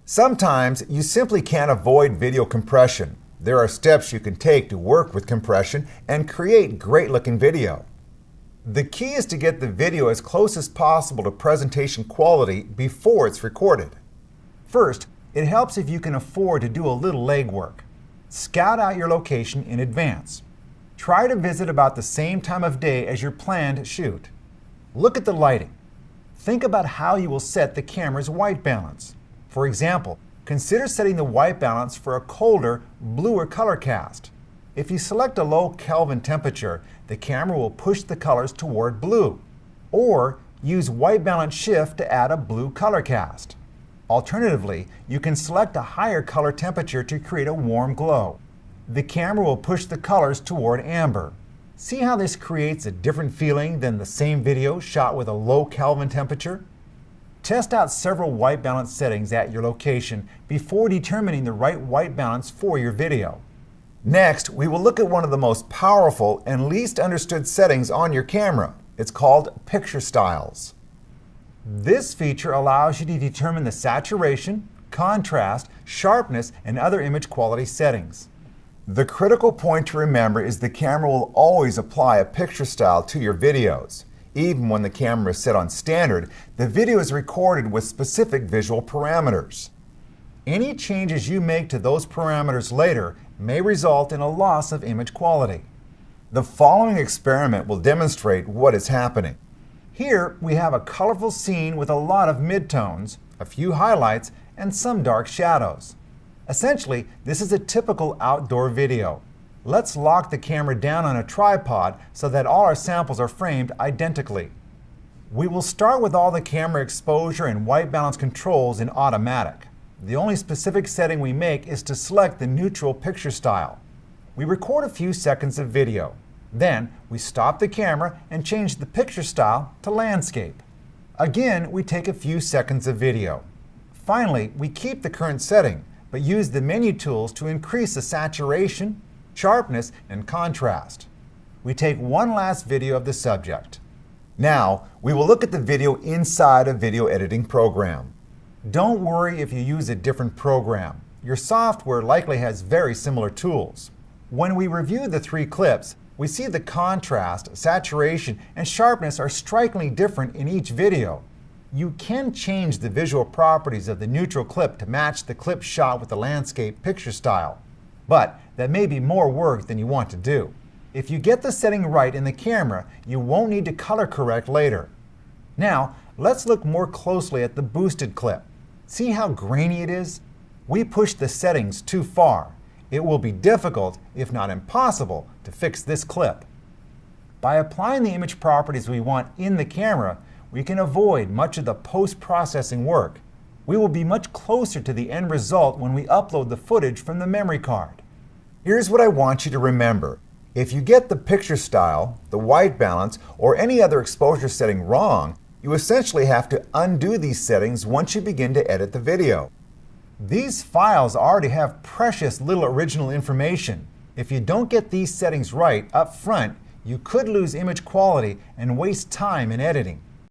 Sometimes you simply can't avoid video compression. There are steps you can take to work with compression and create great-looking video. The key is to get the video as close as possible to presentation quality before it's recorded. First, it helps if you can afford to do a little legwork. Scout out your location in advance. Try to visit about the same time of day as your planned shoot. Look at the lighting. Think about how you will set the camera's white balance. For example, consider setting the white balance for a colder, bluer color cast. If you select a low Kelvin temperature, the camera will push the colors toward blue. Or use white balance shift to add a blue color cast. Alternatively, you can select a higher color temperature to create a warm glow. The camera will push the colors toward amber. See how this creates a different feeling than the same video shot with a low Kelvin temperature? Test out several white balance settings at your location before determining the right white balance for your video. Next, we will look at one of the most powerful and least understood settings on your camera. It's called Picture Styles. This feature allows you to determine the saturation, contrast, sharpness, and other image quality settings. The critical point to remember is the camera will always apply a picture style to your videos. Even when the camera is set on standard, the video is recorded with specific visual parameters. Any changes you make to those parameters later may result in a loss of image quality. The following experiment will demonstrate what is happening. Here we have a colorful scene with a lot of midtones, a few highlights, and some dark shadows. Essentially, this is a typical outdoor video. Let's lock the camera down on a tripod so that all our samples are framed identically. We will start with all the camera exposure and white balance controls in automatic. The only specific setting we make is to select the neutral picture style. We record a few seconds of video. Then we stop the camera and change the picture style to landscape. Again, we take a few seconds of video. Finally, we keep the current setting, but use the menu tools to increase the saturation, sharpness, and contrast. We take one last video of the subject. Now, we will look at the video inside a video editing program. Don't worry if you use a different program. Your software likely has very similar tools. When we review the three clips, we see the contrast, saturation, and sharpness are strikingly different in each video. You can change the visual properties of the neutral clip to match the clip shot with the landscape picture style. But that may be more work than you want to do. If you get the setting right in the camera, you won't need to color correct later. Now, let's look more closely at the boosted clip. See how grainy it is? We pushed the settings too far. It will be difficult, if not impossible, to fix this clip. By applying the image properties we want in the camera, we can avoid much of the post-processing work. We will be much closer to the end result when we upload the footage from the memory card. Here's what I want you to remember. If you get the picture style, the white balance, or any other exposure setting wrong, you essentially have to undo these settings once you begin to edit the video. These files already have precious little original information. If you don't get these settings right up front, you could lose image quality and waste time in editing.